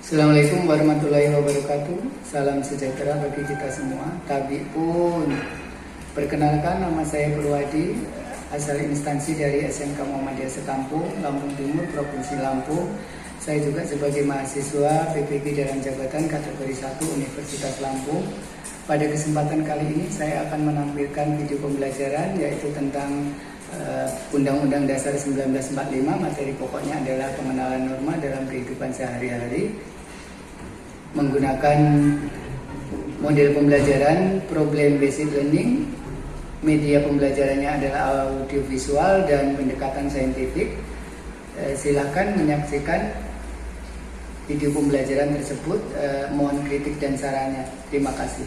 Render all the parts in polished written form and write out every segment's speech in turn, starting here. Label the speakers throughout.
Speaker 1: Assalamualaikum warahmatullahi wabarakatuh. Salam sejahtera bagi kita semua. Tabi pun. Perkenalkan, nama saya Purwadi, asal instansi dari SMK Muhammadiyah Sekampung, Lampung Timur, Provinsi Lampung. Saya juga sebagai mahasiswa PPG dalam jabatan kategori 1 Universitas Lampung. Pada kesempatan kali ini saya akan menampilkan video pembelajaran yaitu tentang Undang-Undang Dasar 1945. Materi pokoknya adalah pengenalan norma dalam kehidupan sehari-hari. Menggunakan model pembelajaran problem based learning, media pembelajarannya adalah audiovisual dan pendekatan saintifik. Silahkan menyaksikan video pembelajaran tersebut. Mohon kritik dan sarannya. Terima kasih.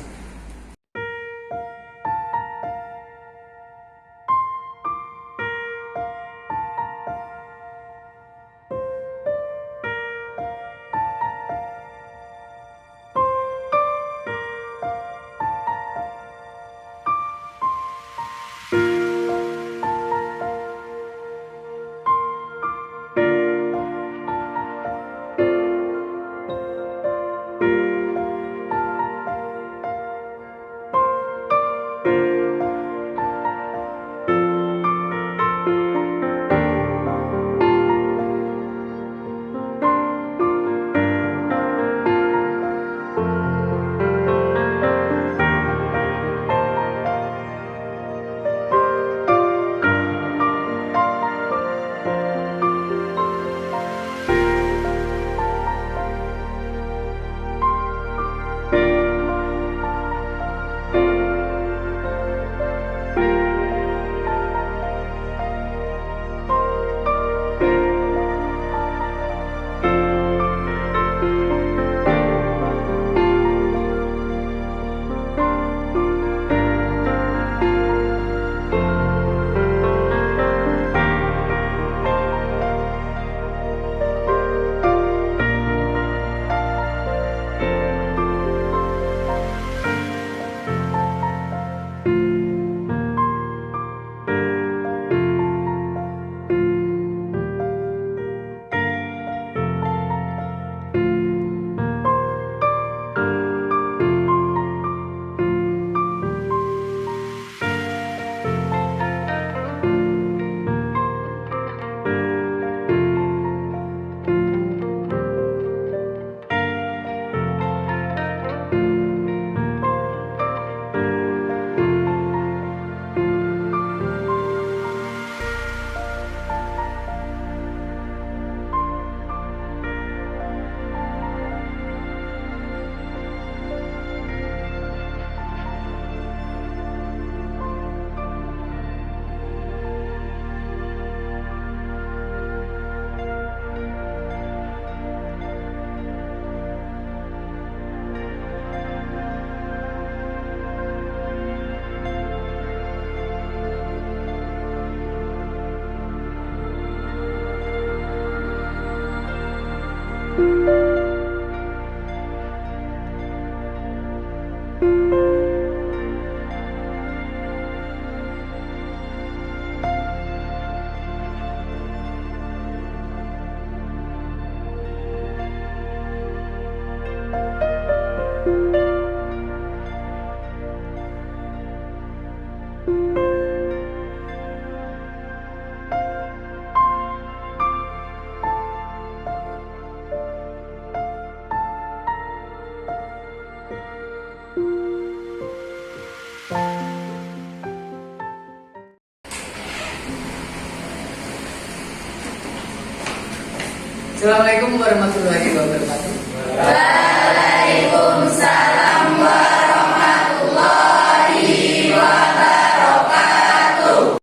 Speaker 1: Assalamualaikum warahmatullahi wabarakatuh.
Speaker 2: Waalaikumsalam warahmatullahi wabarakatuh.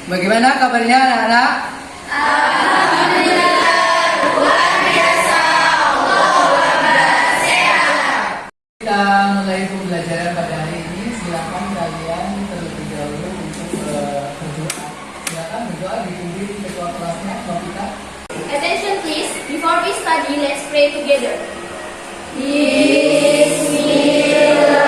Speaker 1: Bagaimana kabarnya anak-anak?
Speaker 2: Alhamdulillah, luar biasa. Allah sehat.
Speaker 1: Kita mulai pembelajaran pada hari ini. Silakan kalian terlebih dahulu untuk berdoa. Silakan berdoa dipimpin ketua kelasnya, kita.
Speaker 2: Attention please, before we study, let's pray together. Bismillahirrahmanirrahim.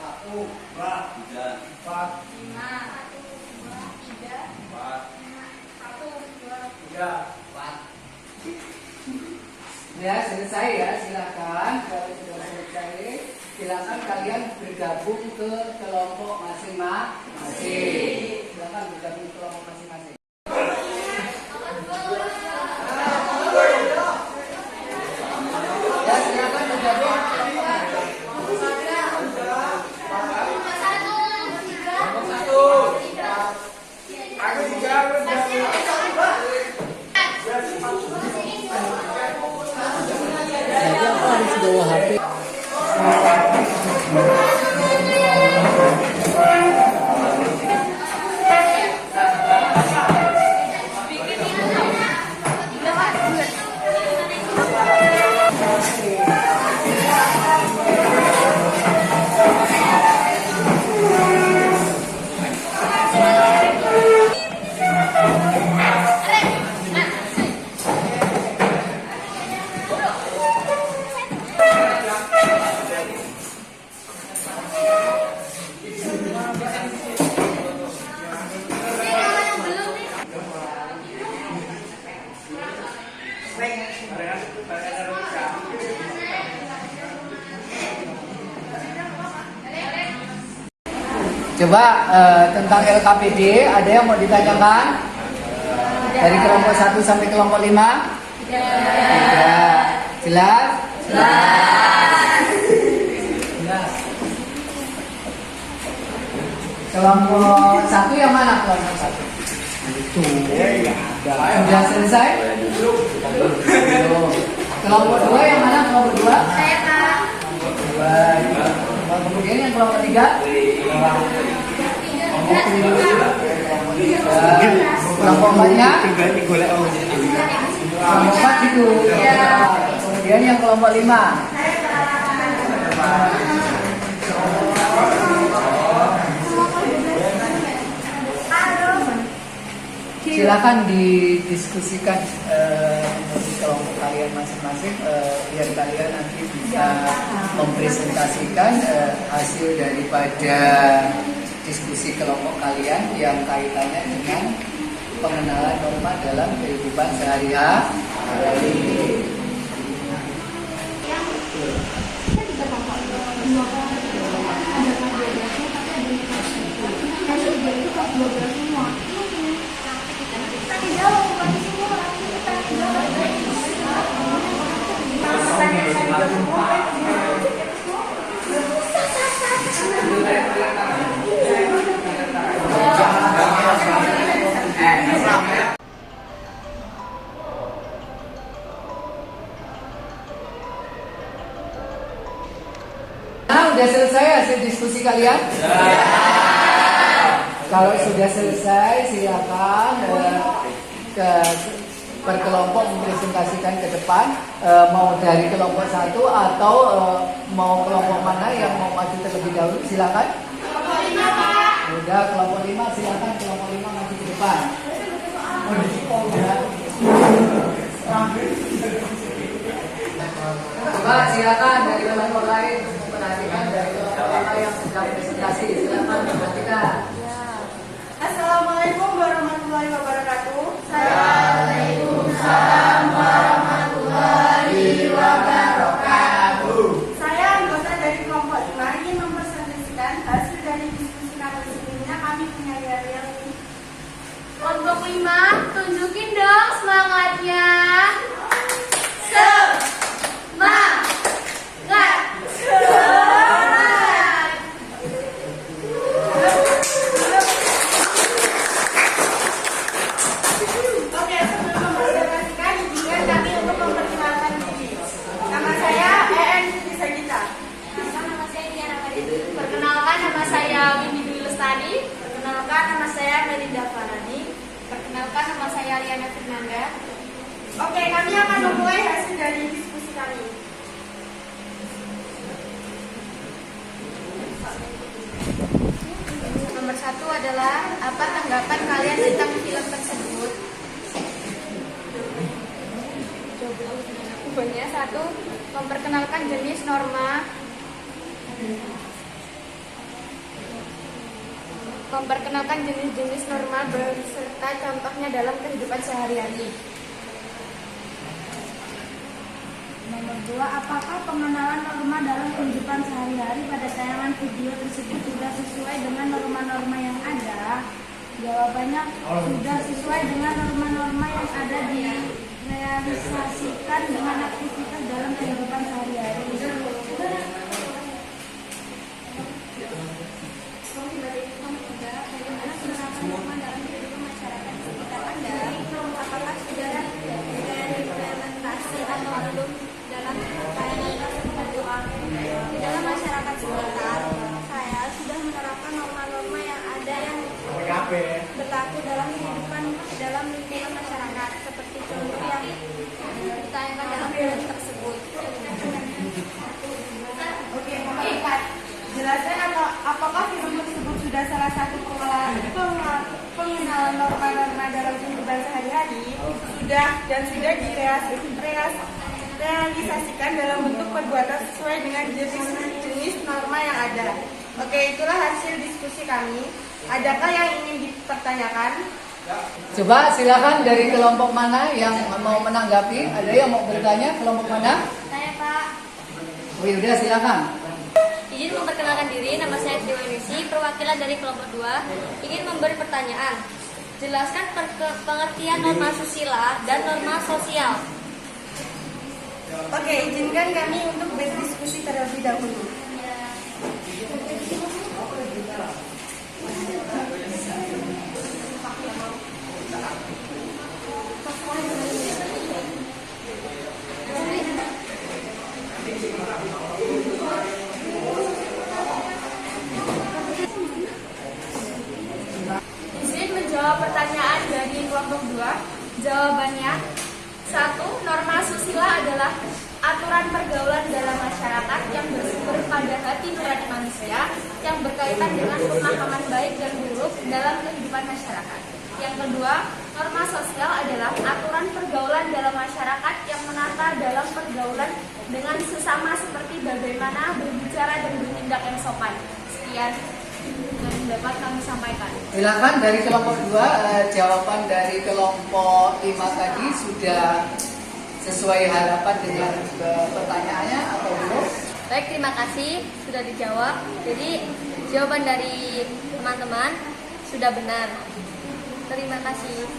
Speaker 1: Satu, dua, tiga, empat, tiga, empat. Ya, selesai ya. Silakan kalau sudah selesai, silakan kalian bergabung ke kelompok masing-masing. Silakan bergabung ke kelompok masing-masing. Ya, silakan bergabung ke kelompok. Jadi aku harus bawa HP. Coba tentang LKPD ada yang mau ditanyakan? Dari kelompok 1 sampai kelompok 5? Tidak. Jelas? Jelas. Kelompok 1 yang mana kelompok 1? Itu. Sudah selesai? Kelompok 2 yang mana kelompok 2?
Speaker 2: Saya Kak.
Speaker 1: Kemudian yang kelompok 3? Kelompok 4-nya? Kelompok 4 itu. Kemudian yang kelompok 5? Silakan didiskusikan menurut kelompok kalian masing-masing, biar kalian nanti bisa mempresentasikan hasil daripada diskusi kelompok kalian yang kaitannya dengan pengenalan norma dalam kehidupan sehari-hari. Sudah selesai hasil diskusi kalian? Kalau sudah selesai, silakan per kelompok mempresentasikan ke depan, mau dari kelompok 1 atau mau kelompok mana yang mau maju terlebih dahulu, silakan.
Speaker 2: Kelompok 5 Pak.
Speaker 1: Udah, kelompok 5 silakan, kelompok 5 maju ke depan. Coba silakan dari kelompok lain perhatikan dari kelompok 5 yang sedang presentasi, silakan perhatikan.
Speaker 3: Assalamualaikum warahmatullahi wabarakatuh.
Speaker 2: Waalaikumsalam warahmatullahi wabarakatuh.
Speaker 3: Saya anggota dari kelompok 5 ingin mempresentasikan hasil dari diskusi kami sebelumnya. Kami punya dalil.
Speaker 2: Kelompok 5, tunjukin dong semangatnya. Semangat.
Speaker 3: Oke, sebelum mempresentasikan, izinkan kami untuk memperkenalkan diri. Nama saya EN Siti Sagita.
Speaker 2: Nama saya Diana Marit. Perkenalkan, nama saya Windy Dwi Lestari.
Speaker 3: Perkenalkan, nama saya Melinda Farani.
Speaker 2: Perkenalkan, nama saya Liana Fernanda.
Speaker 3: Oke, kami akan memulai hasil dari diskusi kami.
Speaker 2: Nomor 1 adalah apa tanggapan kalian tentang film tersebut? Jawabannya 1. Memperkenalkan jenis norma. Memperkenalkan jenis-jenis norma beserta contohnya dalam kehidupan sehari-hari.
Speaker 4: Nomor 2, apakah pengenalan norma dalam kehidupan sehari-hari pada tayangan video tersebut sudah sesuai dengan norma-norma yang ada? Jawabannya sudah sesuai dengan norma-norma yang ada direalisasikan dengan aktivitas dalam kehidupan sehari-hari.
Speaker 2: Bagaimana penerapan norma dalam kehidupan masyarakat sekitar Anda? Apakah sudah diimplementasi atau belum dalam tayangan tersebut? Di dalam masyarakat sekitar, saya sudah menerapkan norma-norma yang ada yang berlaku dalam kehidupan dalam lingkungan masyarakat, seperti contoh yang ditayangkan dalam film tersebut.
Speaker 3: Oke, jelaskan apakah film tersebut sudah salah satu pengenalan norma-norma dalam kehidupan sehari-hari? Sudah direalisasikan dalam bentuk perbuatan sesuai dengan jenis norma yang ada. Oke, itulah hasil diskusi kami. Adakah yang ingin dipertanyakan?
Speaker 1: Coba silakan dari kelompok mana yang mau menanggapi, ada yang mau bertanya, kelompok mana?
Speaker 2: Saya Pak.
Speaker 1: Oh, udah silakan.
Speaker 2: Izin memperkenalkan diri, nama saya Triwanisi, perwakilan dari kelompok 2, ingin memberi pertanyaan. Jelaskan pengertian norma susila dan norma sosial.
Speaker 3: Oke, izinkan kami untuk berdiskusi terlebih dahulu.
Speaker 4: Izin menjawab pertanyaan dari kelompok 2. Jawabannya, 1. Norma susila adalah aturan pergaulan dalam masyarakat yang bersumber pada hati nurani manusia yang berkaitan dengan pemahaman baik dan buruk dalam kehidupan masyarakat. Yang kedua, norma sosial adalah aturan pergaulan dalam masyarakat yang menata dalam pergaulan dengan sesama seperti bagaimana berbicara dan bertindak yang sopan. Sekian yang dapat kami sampaikan.
Speaker 1: Silakan dari kelompok 2, jawaban dari kelompok 5 tadi sudah sesuai harapan dengan pertanyaannya atau belum?
Speaker 2: Baik, terima kasih sudah dijawab. Jadi jawaban dari teman-teman sudah benar. Terima kasih.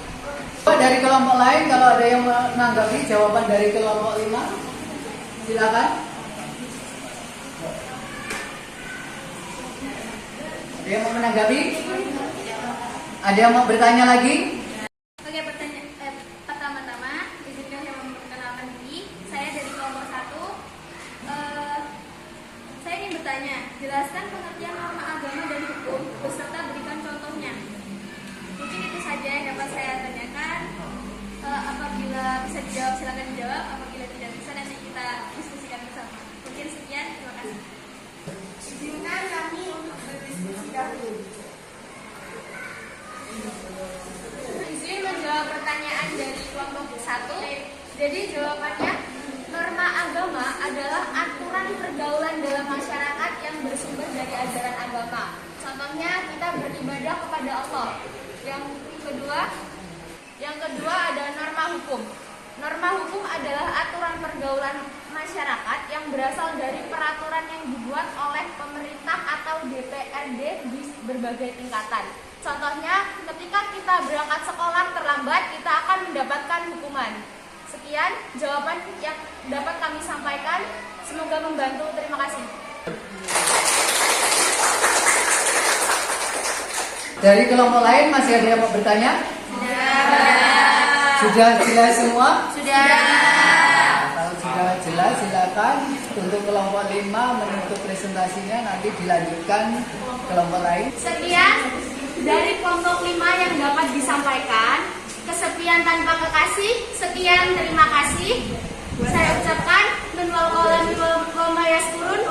Speaker 1: Dari kelompok lain kalau ada yang menanggapi jawaban dari kelompok 5, silakan. Ada yang mau menanggapi? Ada yang mau bertanya lagi?
Speaker 2: Oke, pertama-tama izinkan saya memperkenalkan diri. Saya dari kelompok 1. Saya ingin bertanya, jelaskan pengertian norma agama dan hukum beserta berikan contohnya. Mungkin itu saja yang dapat saya tanyakan. Apabila bisa dijawab silakan dijawab. Apabila tidak bisa nanti kita diskusikan bersama. Mungkin sekian, terima kasih.
Speaker 3: Izinkan kami untuk berdiskusi dahulu.
Speaker 4: Izin menjawab pertanyaan dari kelompok 1. Jadi jawabannya, norma agama adalah aturan pergaulan dalam masyarakat yang bersumber dari ajaran agama. Contohnya kita beribadah kepada Allah. Yang kedua ada norma hukum. Norma hukum adalah aturan pergaulan masyarakat yang berasal dari peraturan yang dibuat oleh pemerintah atau DPRD di berbagai tingkatan. Contohnya, ketika kita berangkat sekolah terlambat, kita akan mendapatkan hukuman. Sekian jawaban yang dapat kami sampaikan. Semoga membantu. Terima kasih.
Speaker 1: Dari kelompok lain masih ada yang mau bertanya? Sudah jelas semua?
Speaker 4: Sudah.
Speaker 1: Kalau sudah jelas, silakan untuk kelompok 5 menutup presentasinya, nanti dilanjutkan kelompok lain.
Speaker 4: Sekian dari kelompok 5 yang dapat disampaikan. Kesepian tanpa kekasih. Sekian, terima kasih. Saya ucapkan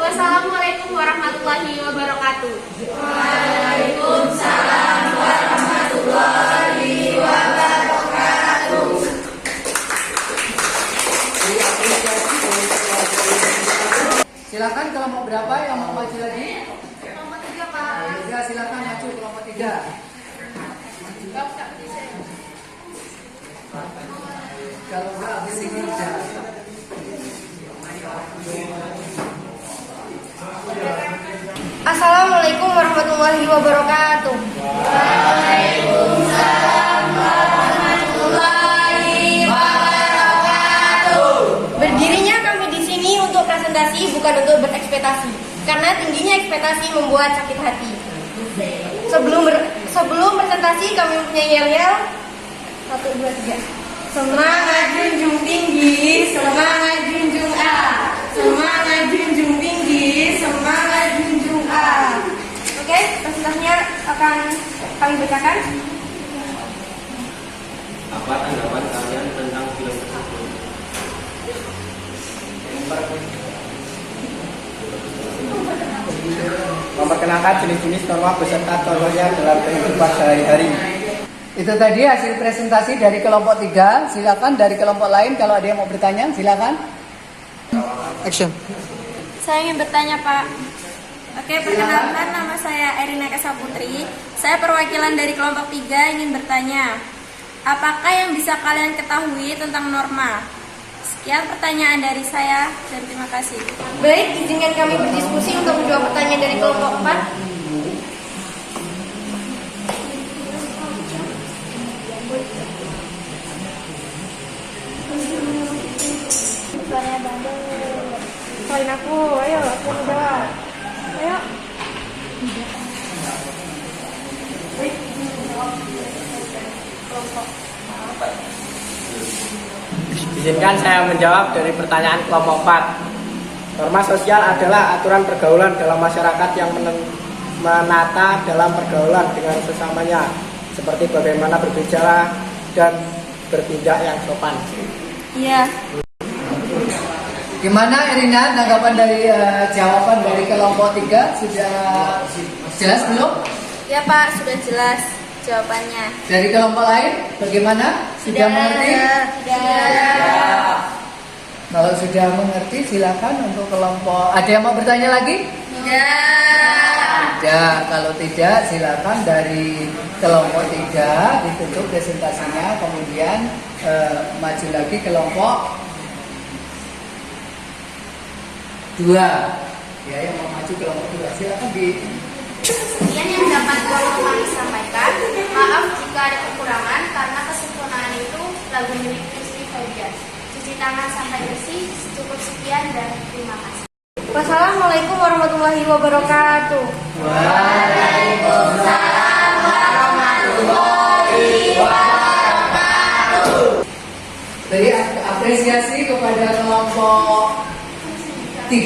Speaker 4: wassalamualaikum warahmatullahi wabarakatuh.
Speaker 3: Waalaikumsalam warahmatullahi wabarakatuh.
Speaker 1: Silakan kelompok berapa yang mau maju lagi?
Speaker 3: Kelompok 3, Pak.
Speaker 1: Ya, silakan maju kelompok 3. Kalau nggak habis ini udah.
Speaker 3: Assalamualaikum warahmatullahi wabarakatuh. Waalaikumsalam warahmatullahi wabarakatuh. Berdirinya kami di sini untuk presentasi, bukan untuk berekspektasi. Karena tingginya ekspektasi membuat sakit hati. Sebelum presentasi kami mempunyai yel-yel. 1, 2, 3. Semangat junjung tinggi, semangat junjung A. Semangat junjung tinggi, semangat junjung A. Oke, presentasinya akan kami bacakan.
Speaker 5: Apa tanggapan kalian tentang film tersebut?
Speaker 6: Memperkenalkan jenis-jenis norma beserta contohnya dalam kehidupan sehari-hari.
Speaker 1: Itu tadi hasil presentasi dari kelompok 3. Silakan dari kelompok lain kalau ada yang mau bertanya, silakan. Action.
Speaker 4: Saya ingin bertanya, Pak. Oke, perkenalkan, nama saya Erina Kesa Putri. Saya perwakilan dari kelompok 3 ingin bertanya, apakah yang bisa kalian ketahui tentang norma?
Speaker 2: Sekian pertanyaan dari saya dan terima kasih.
Speaker 3: Baik, izinkan kami berdiskusi untuk menjawab pertanyaan dari kelompok 4. Selain aku, ayo, aku jawab. Ayo. Baik, kelompok.
Speaker 6: Izinkan saya menjawab dari pertanyaan kelompok 4. Norma sosial adalah aturan pergaulan dalam masyarakat yang menata dalam pergaulan dengan sesamanya, seperti bagaimana berbicara dan bertindak yang sopan.
Speaker 2: Iya.
Speaker 1: Gimana Irina tanggapan dari jawaban dari kelompok 3 sudah jelas belum?
Speaker 2: Ya Pak, sudah jelas jawabannya.
Speaker 1: Dari kelompok lain bagaimana? Sudah mengerti?
Speaker 2: Sudah.
Speaker 1: Kalau sudah mengerti silakan untuk kelompok. Ada yang mau bertanya lagi?
Speaker 2: Tidak.
Speaker 1: Tidak. Kalau tidak silakan dari kelompok 3 ditutup presentasinya, kemudian maju lagi kelompok 2. Ya, yang mau maju kelompok 2 silakan di.
Speaker 3: Sekian yang dapat kami sampaikan. Maaf jika ada kekurangan karena kesempurnaan itu lagu milik Rizky Fajar. Cuci tangan sampai bersih. Cukup sekian dan terima kasih. Wassalamualaikum warahmatullahi wabarakatuh.
Speaker 1: Waalaikumsalam warahmatullahi wabarakatuh. Beri apresiasi kepada kelompok 3.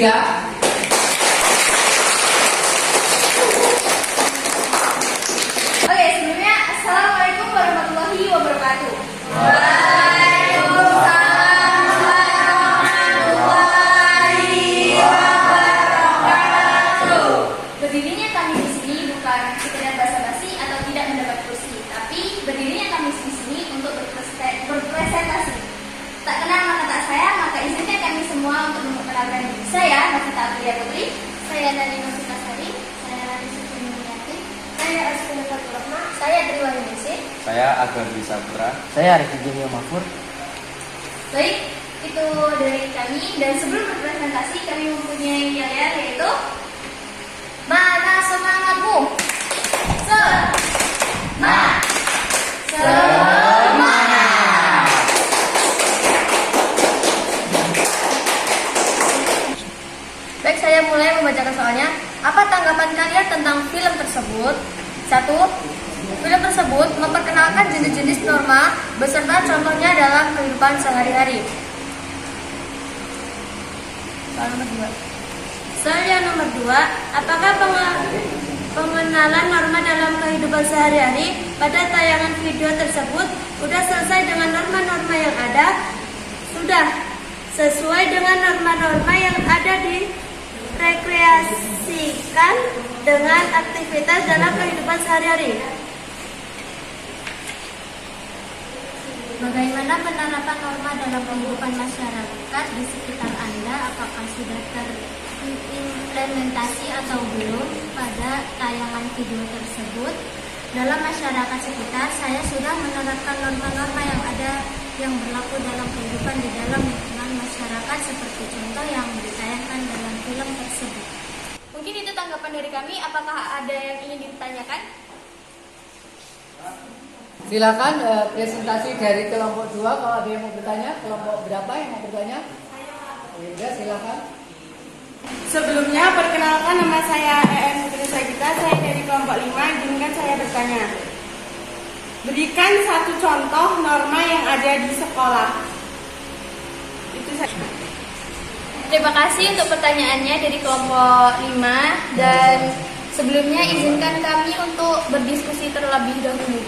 Speaker 3: Oke, sebelumnya Assalamualaikum warahmatullahi wabarakatuh. Berdirinya kami di sini bukan sekedar basa-basi atau tidak mendapat kursi, tapi berdirinya kami di sini untuk berpresentasi. Tak kenal maka tak sayang, maka izinkan kami semua untuk memperkenalkan diri saya, Novita Aprilia Putri. Saya dari Novita Sari. Saya dari Suci Mulyati. Saya Asfi Fatul Rahma. Saya Triwa Indonesia.
Speaker 5: Saya Agam Saputra.
Speaker 6: Saya Arif Jimmy Mahfur.
Speaker 3: Baik, itu dari kami. Dan sebelum berpresentasi, kami mempunyai yel-yel yaitu mana semangatmu? Baik, saya mulai membacakan soalnya. Apa tanggapan kalian tentang film tersebut? 1. Film tersebut memperkenalkan jenis-jenis norma beserta contohnya dalam kehidupan sehari-hari. Soal nomor 2.
Speaker 4: Soal yang nomor 2, apakah pengenalan norma dalam kehidupan sehari-hari pada tayangan video tersebut sudah selesai dengan norma-norma yang ada? Sudah sesuai dengan norma-norma yang ada direkreasikan dengan aktivitas dalam kehidupan sehari-hari.
Speaker 2: Bagaimana penerapan norma dalam kehidupan masyarakat di sekitar Anda? Apakah sudah terimplementasi atau belum pada tayangan video tersebut? Dalam masyarakat sekitar, saya sudah menerapkan norma-norma yang ada yang berlaku dalam kehidupan di dalam lingkungan masyarakat seperti contoh yang ditayangkan dalam film tersebut.
Speaker 3: Mungkin itu tanggapan dari kami. Apakah ada yang ingin ditanyakan?
Speaker 1: Silakan presentasi dari kelompok 2 kalau ada yang mau bertanya. Kelompok berapa yang mau bertanya? Ya, silakan.
Speaker 4: Sebelumnya, perkenalkan nama saya EM Putri Sagita, saya dari kelompok 5, izinkan saya bertanya. Berikan satu contoh norma yang ada di sekolah. Itu saja.
Speaker 3: Terima kasih untuk pertanyaannya dari kelompok 5. Dan sebelumnya izinkan kami untuk berdiskusi terlebih dahulu.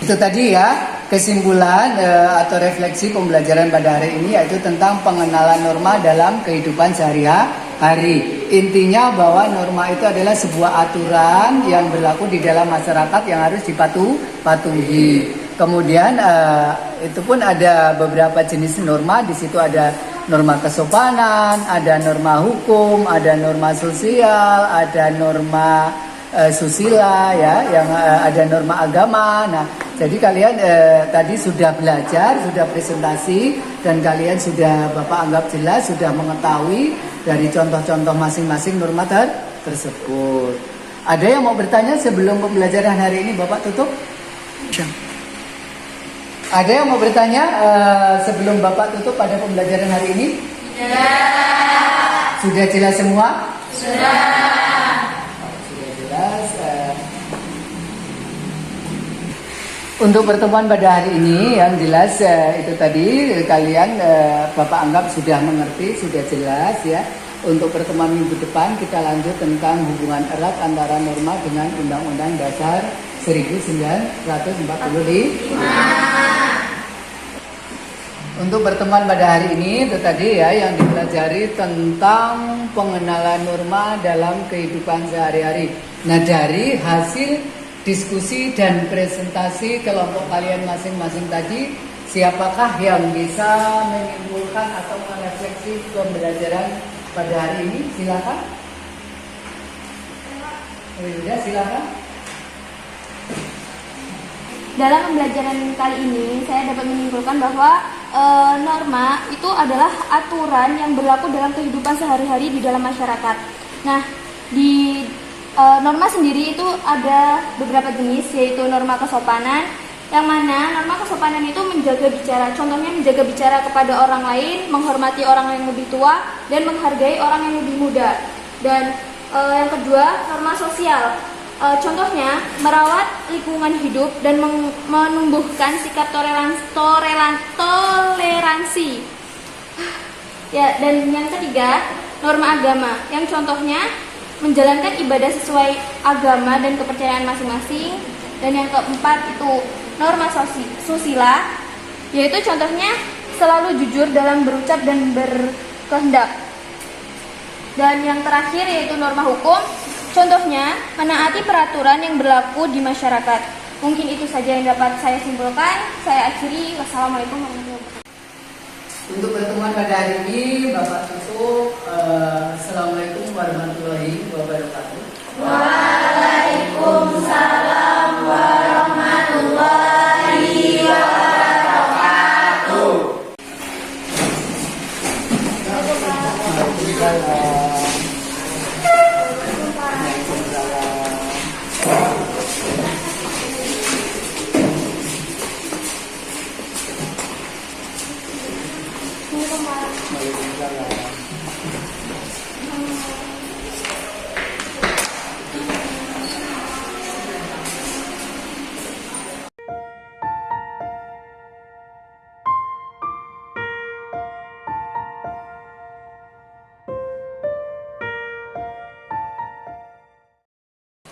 Speaker 1: Itu tadi ya kesimpulan atau refleksi pembelajaran pada hari ini, yaitu tentang pengenalan norma dalam kehidupan sehari-hari. Intinya bahwa norma itu adalah sebuah aturan yang berlaku di dalam masyarakat yang harus dipatuhi. Kemudian itu pun ada beberapa jenis norma. Di situ ada norma kesopanan, ada norma hukum, ada norma sosial, ada norma susila, ya, yang ada norma agama. Nah, jadi kalian tadi sudah belajar, sudah presentasi, dan kalian sudah Bapak anggap jelas, sudah mengetahui dari contoh-contoh masing-masing norma tersebut. Ada yang mau bertanya sebelum pembelajaran hari ini Bapak tutup? Ada yang mau bertanya sebelum Bapak tutup pada pembelajaran hari ini? Sudah. Sudah jelas semua? Sudah jelas. Untuk pertemuan pada hari ini yang jelas itu tadi kalian Bapak anggap sudah mengerti, sudah jelas ya. Untuk pertemuan minggu depan kita lanjut tentang hubungan erat antara norma dengan Undang-Undang Dasar 1945. Untuk pertemuan pada hari ini itu tadi ya yang dipelajari tentang pengenalan norma dalam kehidupan sehari-hari. Nah, dari hasil diskusi dan presentasi kelompok kalian masing-masing tadi, siapakah yang bisa menyimpulkan atau merefleksi pembelajaran pada hari ini? Silakan. Ya, silakan.
Speaker 2: Dalam pembelajaran kali ini, saya dapat menyimpulkan bahwa norma itu adalah aturan yang berlaku dalam kehidupan sehari-hari di dalam masyarakat. Nah, di norma sendiri itu ada beberapa jenis, yaitu norma kesopanan, yang mana norma kesopanan itu menjaga bicara. Contohnya menjaga bicara kepada orang lain, menghormati orang yang lebih tua, dan menghargai orang yang lebih muda. Dan yang kedua, norma sosial. Contohnya merawat lingkungan hidup dan menumbuhkan sikap toleransi. Ya, dan yang ketiga, norma agama, yang contohnya menjalankan ibadah sesuai agama dan kepercayaan masing-masing. Dan yang keempat itu norma susila, yaitu contohnya selalu jujur dalam berucap dan berkehendak. Dan yang terakhir yaitu norma hukum. Contohnya, menaati peraturan yang berlaku di masyarakat. Mungkin itu saja yang dapat saya simpulkan. Saya akhiri. Wassalamualaikum warahmatullahi wabarakatuh.
Speaker 1: Untuk pertemuan pada hari ini, Bapak tutup. Assalamualaikum warahmatullahi wabarakatuh.